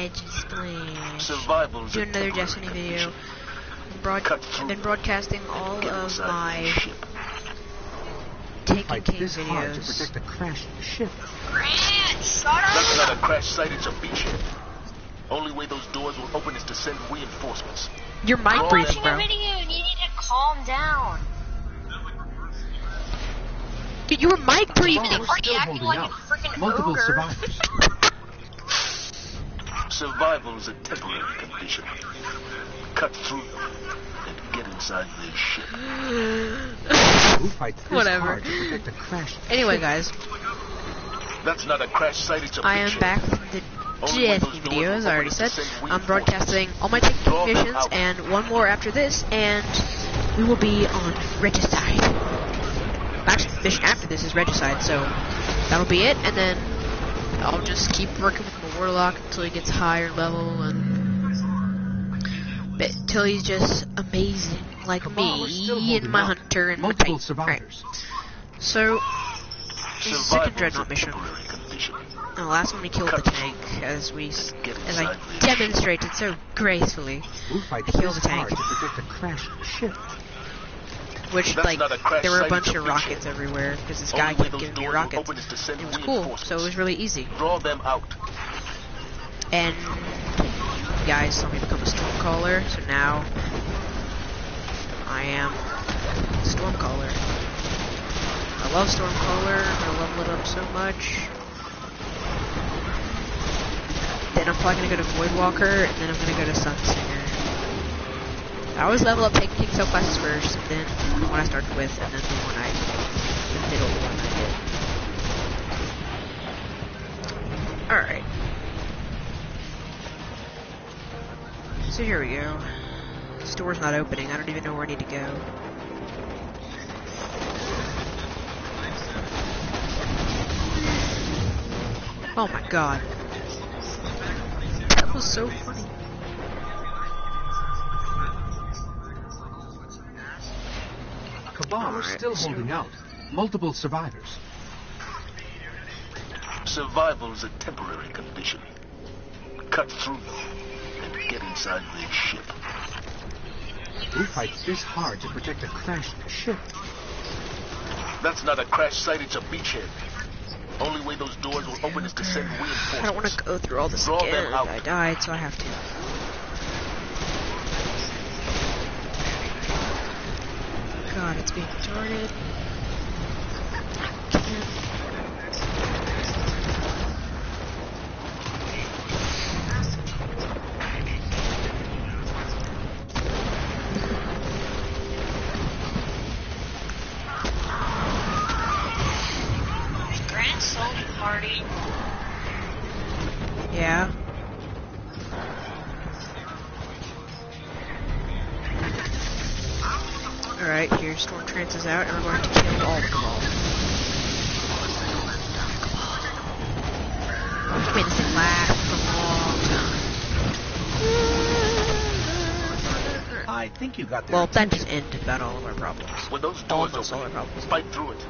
Magic Splash. Survival's Do a another temporary Destiny video. condition. I've been broadcasting all Get of inside my the ship. Taken King this hard to videos. protect a crashed ship. Grant, shut That's not up! a crash site, it's a beachhead. Only way those doors will open is to send reinforcements. Your mic I'm breathing, watching bro. a video. You need to calm down. Dude, you were mic breathing. Cabal are still acting holding like out. a freaking Multiple ogre. survivors. Survival's a temporary condition. Cut through them and get inside this ship. Who fights this Whatever. hard to protect a crashed Anyway, ship? guys, That's not a crash site, it's a I am beachhead. back from the Only way Destiny those doors videos, will I open already is said. to send I'm reinforcements. broadcasting all my Taken Draw King them missions, out. and one more after this, and we will be on Regicide. Actually, the mission after this is Regicide, so that'll be it, and then I'll just keep working with my Warlock until he gets higher level, and till he's just amazing, like Cabal are still me and holding my out. Hunter and my Multiple Titan. Right. survivors. So, this is the second Survival's a Dreadnought mission. temporary condition. And the last one we killed the tank, as I demonstrated so gracefully, Who fights I killed this the tank. hard to protect a crashed ship? which That's like not a crash there were a site, bunch it's a of beachhead. rockets everywhere because this Only guy way kept those giving me doors will rockets. open is to send It was cool, so it reinforcements. was really easy. Draw them out. And you guys saw me become a Stormcaller, so now I am Stormcaller. I love Stormcaller, I level it up so much. Then I'm probably gonna go to Voidwalker, and then I'm gonna go to Sunsinger. I always level up Taken King subclasses first, and then the one I started with, and then the middle one I get. Alright. So here we go. This door's not opening, I don't even know where I need to go. Oh my god. That was so funny. Cabal are still holding out. Multiple survivors. Survival's a temporary condition. Cut through them and get inside this ship. Who fights this hard to protect a crashed ship? That's not a crash site, it's a beachhead. Only way those doors will open is to send reinforcements. I don't want to go through all this Draw them again. out. I died, so I have to. God, it's being retarded. I can't. Grant sold party. Yeah. Alright, here Storm Trance is out, and we're going to kill all the Cabal. I made this thing last for a long time. I think you got Well, that just ended about all of our problems. When those doors Almost all our open, problems. fight through it.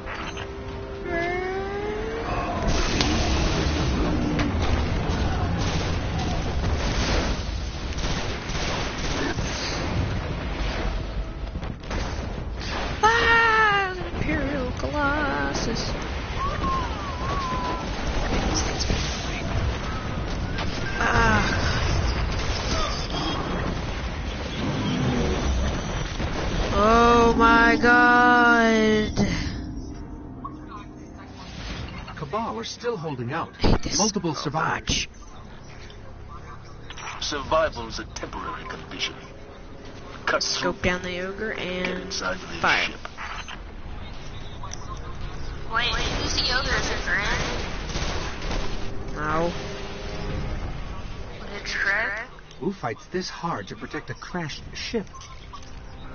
Ah, an Imperial Colossus. Ah. Oh my god. Cabal are still holding out. I hate this Multiple so survivors. much. Survival's a temporary condition. Cut through Scope down the ogre get and inside this fire. ship. Wait, who's the ogre? Is it Grant? No. Was it Shrek? Who fights this hard to protect a crashed ship?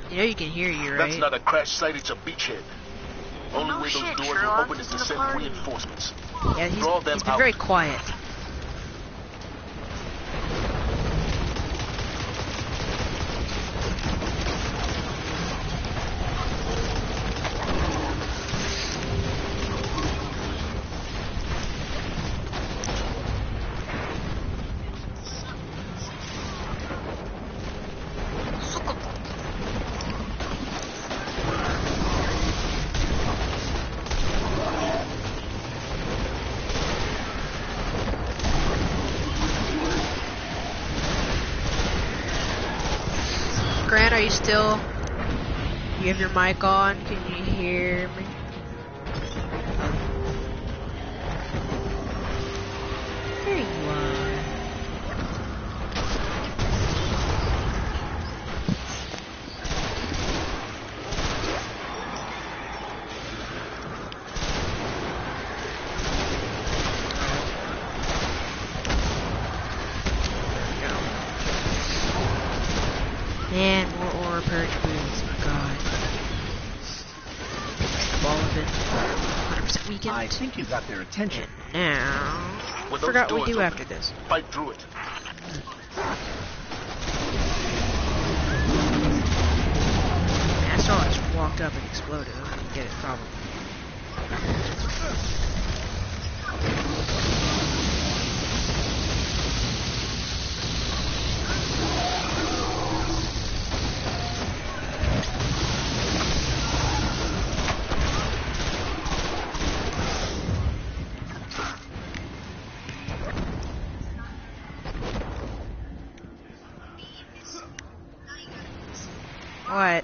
You know you can hear you, That's right? not a crash site, it's a beachhead. Only way shit, those doors Sherlock, will open is he's to in the send party. reinforcements. Yeah, Draw them he's been out. very quiet. Grant, are you still? You have your mic on? Can you hear me? There you are. Man, more aura perch boots. My God. Ball of it. 100% weakened. I think you got their attention. And now, I With forgot those what we do doors after open, this. Fight through it. Man, I saw it just walked up and exploded. I don't even get it, probably. What?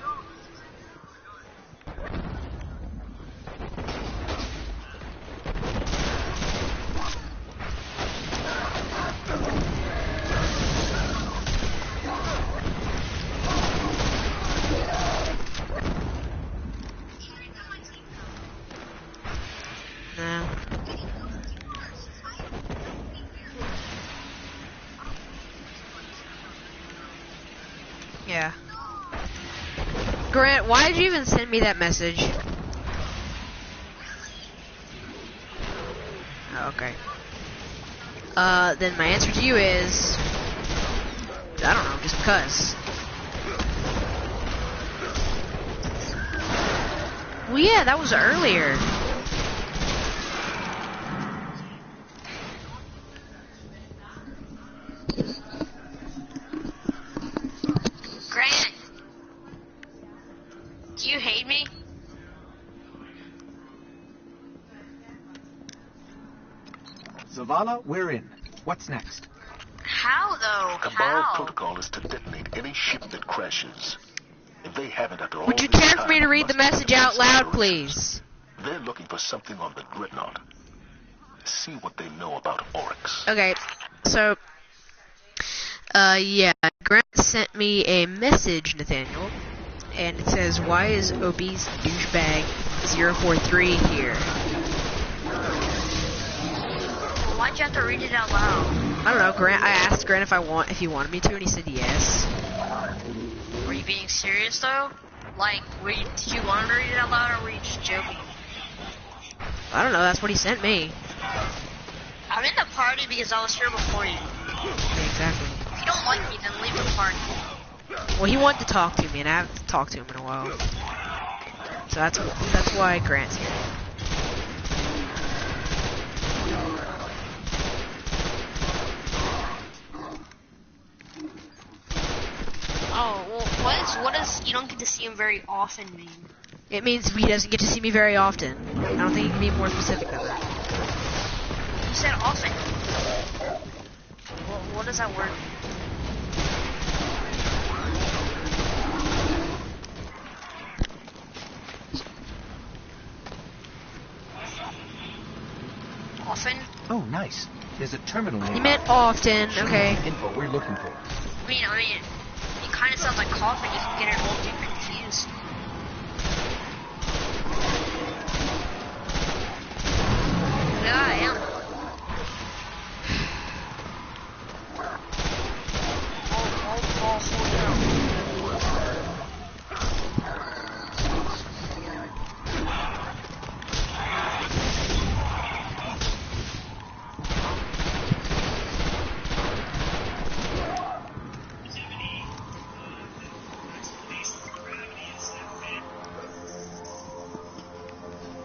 No. Yeah. Grant, why did you even send me that message? Oh, okay. Then my answer to you is, I don't know, just because. Well, yeah, that was earlier. Grant, do you hate me? Zavala, we're in. What's next? How though? Cabal How? protocol is to detonate any ship that crashes. If they haven't after all Would you this care for time, me to it read the must be message out loud, operations. please? They're looking for something on the Dreadnought. See what they know about Oryx. Okay, so, yeah, Grant sent me a message, Nathaniel, and it says, why is obese douchebag 043 here? Why'd you have to read it out loud? I don't know, Grant, I asked Grant if he wanted me to, and he said yes. Were you being serious though? Like, did you want to read it out loud or were you just joking? I don't know, that's what he sent me. I'm in the party because I was here before you. Yeah, exactly. If you don't like me, then leave the party. Well, he wanted to talk to me, and I haven't talked to him in a while. So that's why Grant's here. Oh, well, what does you don't get to see him very often mean? It means he doesn't get to see me very often. I don't think he can be more specific than that. You said often. Well, what does that word mean? Often? Oh, nice. There's a terminal He nearby. meant often, okay. Info we're looking for. I mean, it kind of sounds like coughing. You can get it all too confused. Yeah, I am. I'll hold it out.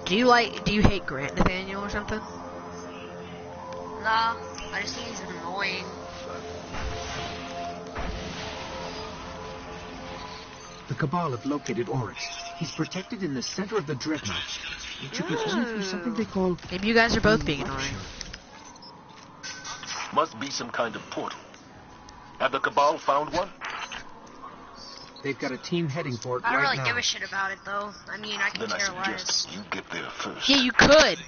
Do you hate Grant, Nathaniel, or something? Nah, I just think he's annoying. The Cabal have located Oryx. He's protected in the center of the Dreadnought. It should be going through something they call... Maybe you guys are both being annoying. Must be some kind of portal. Have the Cabal found one? They've got a team heading for it I don't right really now. give a shit about it though. I mean, I can Then I care suggest less. you get there first. Yeah, you could.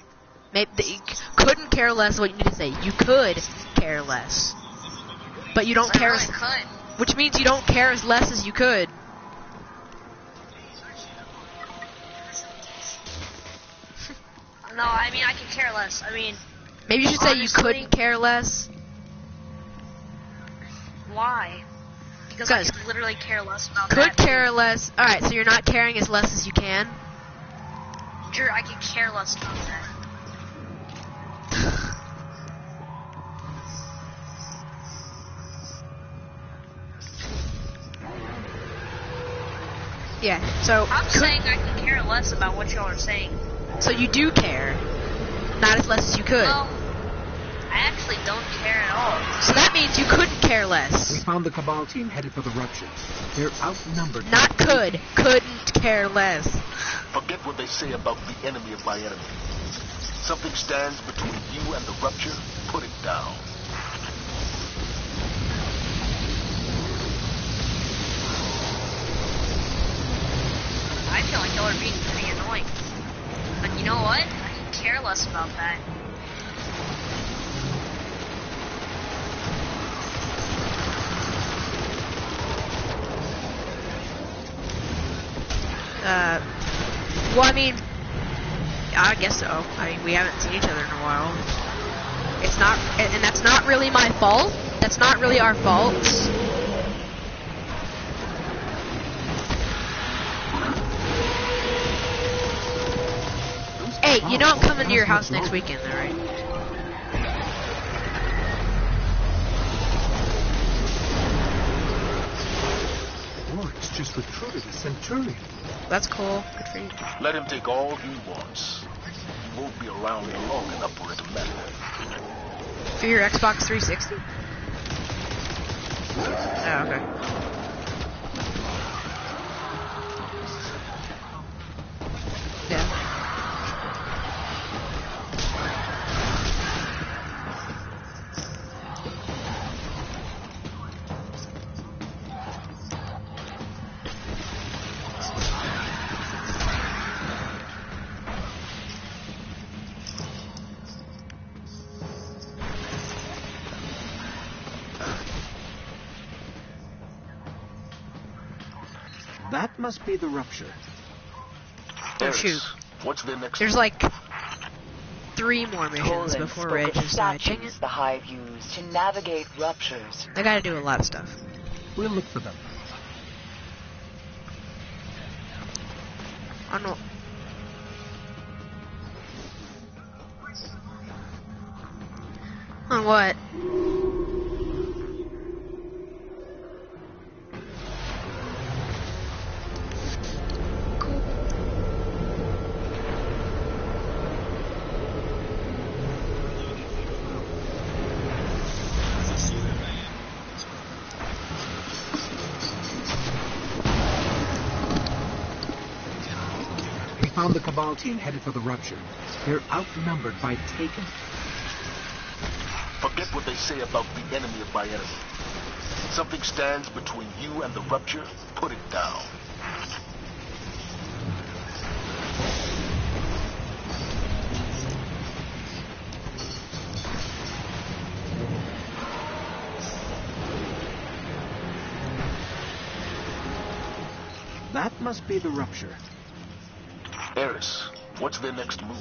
Maybe you couldn't care less. What you need to say, you could care less, but you don't I care. really could. Which means you don't care as less as you could. No, I mean, I can care less. I mean, Maybe you should say you Honestly- couldn't care less. why? Because I 'Cause could literally care less about Could that. too. care less. All right, so you're not caring as less as you can. Sure, I could care less about that. Yeah. So I'm saying I can care less about what y'all are saying. so you do care, not as less as you could. Well, I actually don't care at all. So that means you couldn't care We less. found the Cabal team headed for the rupture. They're outnumbered. Not could. Couldn't care less. Forget what they say about the enemy of my enemy. Something stands between you and the rupture. Put it down. I feel like y'all are being pretty annoying. But you know what? I can care less about that. Well, I mean, I guess so. I mean, we haven't seen each other in a while. It's not, and that's not really my fault. That's not really our fault. Hey, you know I'm coming to your house next weekend, though, right? Oryx just recruited a Centurion. That's cool. Good for you. Let him take all he wants. He won't be around long enough for it to matter. For your Xbox 360? Oh, okay. Yeah. That must be the rupture. Oh, Eris, shoot. what's their next There's move? like 3 more missions Toland before spoke Reg of is died. Dang statues it. the Hive used to navigate ruptures. I gotta do a lot of stuff. We'll look for them. I don't know. On what? Cool. We found the Cabal team headed for the rupture. They're outnumbered by Taken. Forget what they say about the enemy of my enemy. Something stands between you and the rupture. Put it down. That must be the rupture. Eris, what's their next move?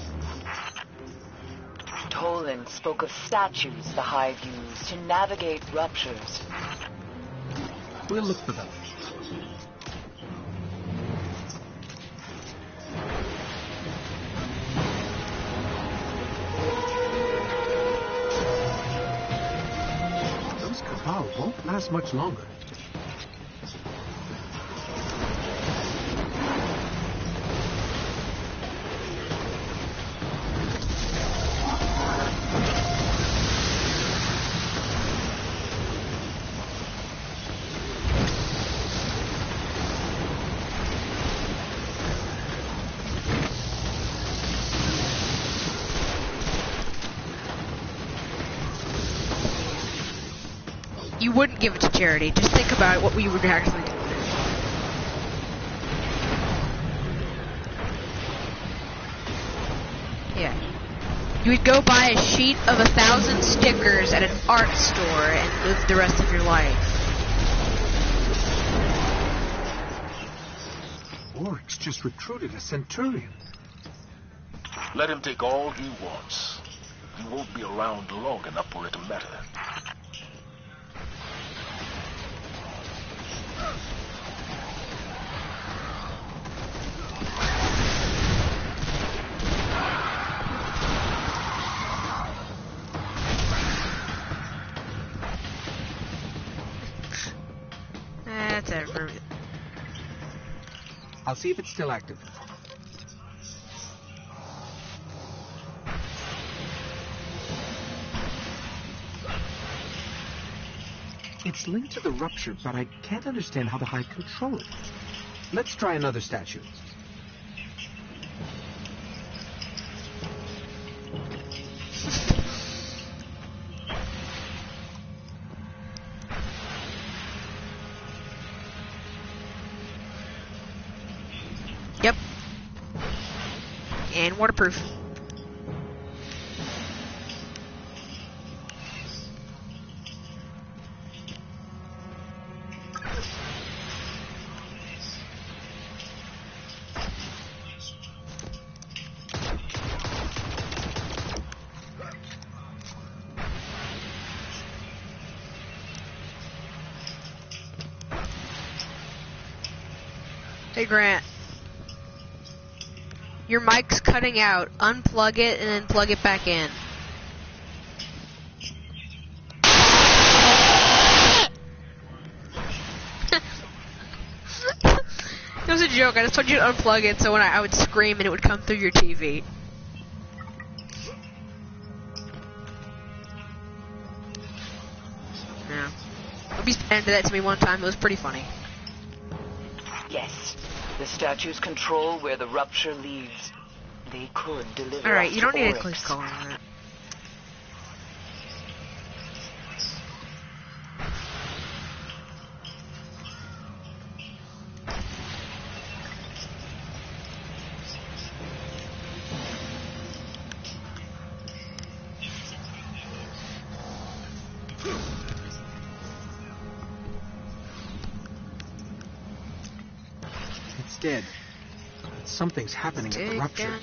Toland spoke of statues the Hive used to navigate ruptures. We'll look for them. Those Cabal won't last much longer. You wouldn't give it to charity. Just think about what we would actually do. You would go buy a sheet of 1,000 stickers at an art store and live the rest of your life. Oryx just recruited a Centurion. Let him take all he wants. He won't be around long enough for it to matter. That's ever. I'll see if it's still active. It's linked to the rupture, but I can't understand how the Hive control it. Let's try another statue. Yep. And waterproof. Hey Grant. Your mic's cutting out. Unplug it and then plug it back in. It was a joke. I just told you to unplug it so when I would scream and it would come through your TV. Yeah. Ruby did that to me one time. It was pretty funny. Yes. The statues control where the rupture leads. They could deliver. Alright, us you don't to need a Oryx. close call on that. It's dead. But something's happening at the rupture.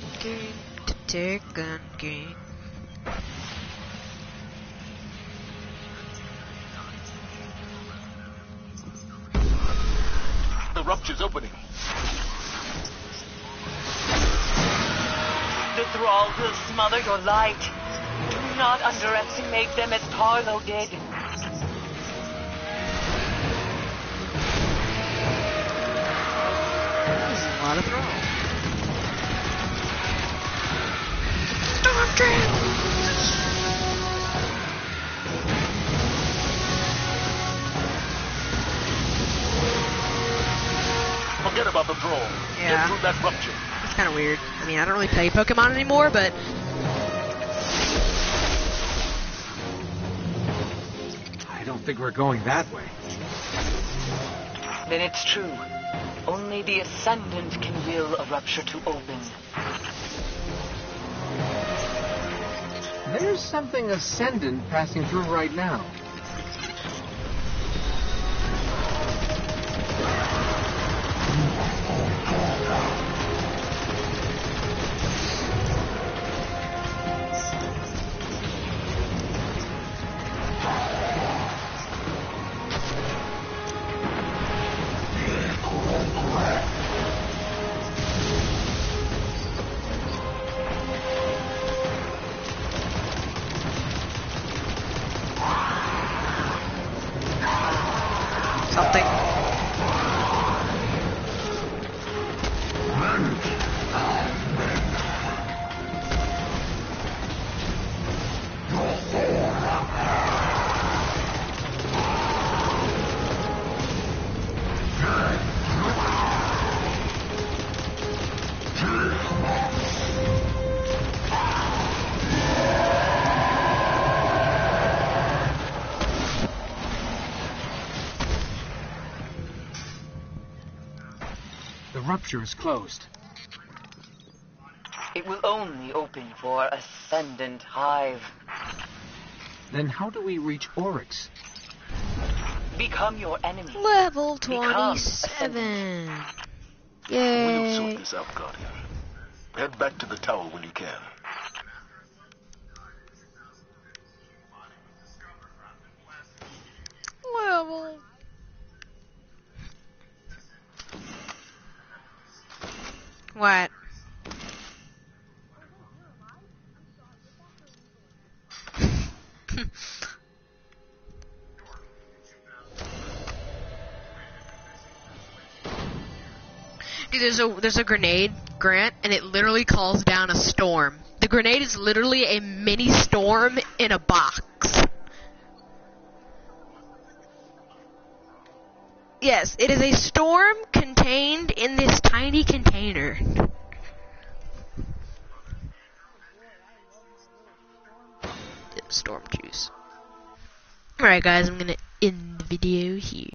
The rupture's opening. The thrall will smother your light. Do not underestimate them as Carlo did. There's a lot of thralls. Forget about the thrall. Yeah. Get through that rupture. It's kind of weird. I mean, I don't really play Pokemon anymore, but I don't think we're going that way. Then it's true. Only the Ascendant can will a rupture to open. There's something Ascendant passing through right now. something. The rupture is closed. It will only open for Ascendant Hive. Then how do we reach Oryx? Become your enemy. Level Become 27. We'll Yay. sort this out, Guardian. Head back to the tower when you can. Level. What? Dude, there's a grenade, Grant, and it literally calls down a storm. The grenade is literally a mini storm in a box. Yes, it is a storm contained in this tiny container. Storm juice. Alright guys, I'm gonna end the video here.